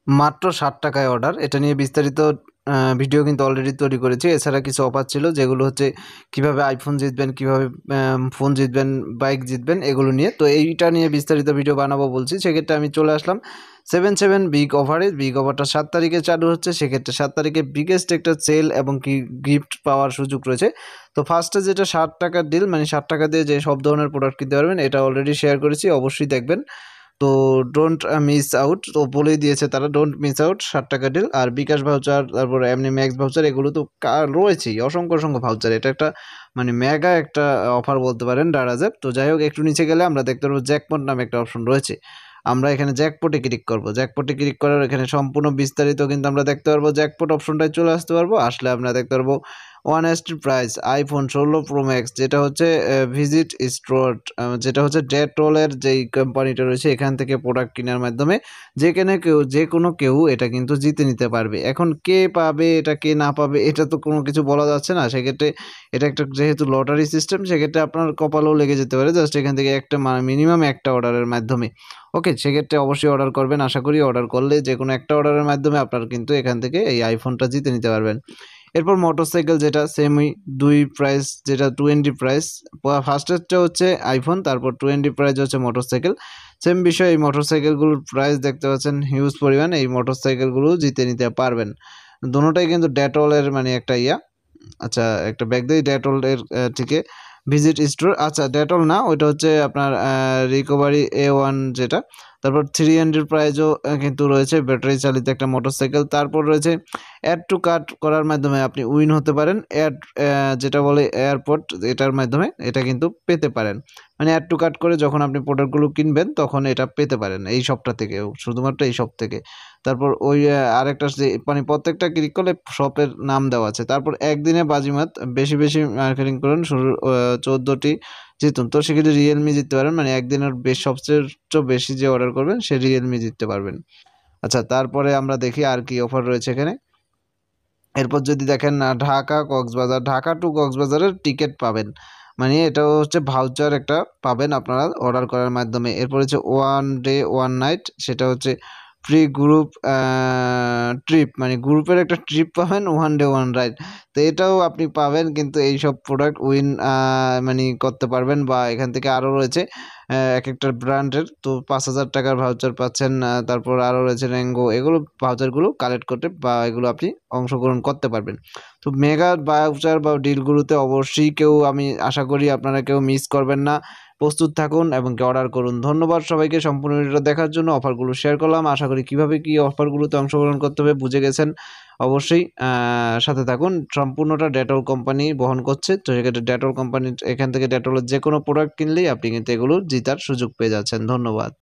মাত্র ৬০ টাকায় অর্ডার। এটা নিয়ে বিস্তারিত ভিডিও কিন্তু অলরেডি তৈরি করেছি। এছাড়া কিছু অফার ছিল যেগুলো হচ্ছে কিভাবে আইফোন জিতবেন, কিভাবে ফোন জিতবেন, বাইক জিতবেন এগুলো নিয়ে। তো এইটা নিয়ে বিস্তারিত ভিডিও বানাবো বলছি। সেক্ষেত্রে আমি চলে আসলাম 7/7 বিগ অফারে। বিগ অফারটা ৭ তারিখে চালু হচ্ছে। সেক্ষেত্রে ৭ তারিখে বিগেস্ট একটা সেল এবং কি গিফট পাওয়ার সুযোগ রয়েছে। তো ফার্স্টে যেটা ৬০ টাকার ডিল, মানে ৬০ টাকা দিয়ে যে সব ধরনের প্রোডাক্ট কিনতে পারবেন, এটা অলরেডি শেয়ার করেছি, অবশ্যই দেখবেন। তো ডোন্ট মিস আউট, তো বলেই দিয়েছে তারা, ডোন্ট মিস আউট ৬০ টাকা ডিল। আর বিকাশ ভাউচার, তারপর এমনি ম্যাক্স ভাউচার, এগুলো তো রয়েছেই অসংখ্য অসংখ্য ভাউচার। এটা একটা মানে মেগা একটা অফার বলতে পারেন দারাজের। তো যাই হোক, একটু নিচে গেলে আমরা দেখতে পারবো জ্যাকপট নামে একটা অপশন রয়েছে। আমরা এখানে জ্যাকপটে ক্লিক করব। জ্যাকপটে ক্লিক করার এখানে সম্পূর্ণ বিস্তারিত কিন্তু আমরা দেখতে পারবো। জ্যাকপট অপশনটায় চলে আসতে পারবো। আসলে আমরা দেখতে পারবো honest price iPhone 16 pro max, যেটা হচ্ছে ভিজিট স্টোর, যেটা হচ্ছে ডেটলের যেই কোম্পানিটা রয়েছে, এখান থেকে প্রোডাক্ট কেনার মাধ্যমে যে কোনো কেউ এটা কিন্তু জিতে নিতে পারবে। এখন কে পাবে এটা, কে না পাবে এটা তো কোনো কিছু বলা যাচ্ছে না। সেক্ষেত্রে এটা একটা যেহেতু লটারি সিস্টেম, সেক্ষেত্রে আপনার কপালেও লেগে যেতে পারে জাস্ট এখান থেকে একটা মিনিমাম একটা অর্ডারের মাধ্যমে। ওকে, সেক্ষেত্রে অবশ্যই অর্ডার করবেন। আশা করি অর্ডার করলে যে কোনো একটা অর্ডারের মাধ্যমে আপনার কিন্তু এখান থেকে এই আইফোনটা জিতে নিতে পারবেন। এরপর মোটরসাইকেল, যেটা সেমই দুই প্রাইস, যেটা 20 প্রাইস। ফার্স্টেরটা হচ্ছে আইফোন, তারপর 20 প্রাইস হচ্ছে মোটরসাইকেল। সেম বিষয়, এই মোটরসাইকেলগুলোর প্রাইস দেখতে পাচ্ছেন হিউজ পরিমাণ। এই মোটরসাইকেলগুলো জিতে নিতে পারবেন। দুটোটাই কিন্তু ডেটলের মানে একটা আচ্ছা একটা ব্যাগ দিয়ে ডেটলের থেকে ভিজিট স্টোর, আচ্ছা ডেটল না, ওইটা হচ্ছে আপনার রিকভারি A1 যেটা। তারপর 300 প্রাইজও কিন্তু রয়েছে, ব্যাটারি চালিত একটা মোটরসাইকেল। তারপর রয়েছে অ্যাড টু কার্ট করার মাধ্যমে আপনি উইন হতে পারেন। যেটা বলে এয়ারপোর্ট, এটার মাধ্যমে এটা কিন্তু পেতে পারেন। মানে অ্যাড টু কার্ট করে যখন আপনি প্রোডাক্টগুলো কিনবেন তখন এটা পেতে পারেন এই শপটা থেকে, শুধুমাত্র এই শপ থেকে। তারপর ওই আরেকটা যে মানে প্রত্যেকটা ক্লিক করলে শপের নাম দেওয়া আছে। তারপর একদিনে বাজিমাত, বেশি বেশি মার্কেটিং করুন, শুরু 14টি জিতুন। তো সেক্ষেত্রে রিয়েলমি জিততে পারেন, মানে একদিনের সবচেয়ে বেশি যে অর্ডার করবেন সে রিয়েলমি জিততে পারবেন। আচ্ছা, তারপরে আমরা দেখি আর কি অফার রয়েছে এখানে। এরপর যদি দেখেন ঢাকা কক্সবাজার, ঢাকা টু কক্সবাজারের টিকিট পাবেন, মানে এটা হচ্ছে ভাউচার একটা পাবেন আপনারা অর্ডার করার মাধ্যমে। এরপর হচ্ছে 1 ডে 1 নাইট, সেটা হচ্ছে ফ্রি গ্রুপ ট্রিপ, মানে গ্রুপের একটা ট্রিপ পাবেন 1 ডে 1 রাইড। তো এটাও আপনি পাবেন, কিন্তু এইসব প্রোডাক্ট উইন মানে করতে পারবেন। বা এখান থেকে আরও রয়েছে এক একটা ব্র্যান্ডের, তো 5,000 টাকার ভাউচার পাচ্ছেন। তারপর আরও রয়েছে র্যাঙ্গো, এগুলো ভাউচারগুলো কালেক্ট করতে বা এগুলো আপনি অংশগ্রহণ করতে পারবেন। তো মেগা ভাউচার বা ডিলগুলোতে অবশ্যই আমি আশা করি আপনারা কেউ মিস করবেন না। প্রস্তুত থাকুন এবং অর্ডার করুন। ধন্যবাদ সবাইকে সম্পূর্ণ ভিডিওটা দেখার জন্য। অফারগুলো শেয়ার করলাম, আশা করি কীভাবে কী অফারগুলোতে অংশগ্রহণ করতে হবে বুঝে গেছেন। অবশ্যই সাথে থাকুন। সম্পূর্ণটা ডেটল কোম্পানি বহন করছে। তো সেক্ষেত্রে ডেটল কোম্পানির এখান থেকে ডেটলের যে কোনো প্রোডাক্ট কিনলেই আপনি কিন্তু এগুলো জেতার সুযোগ পেয়ে যাচ্ছেন। ধন্যবাদ।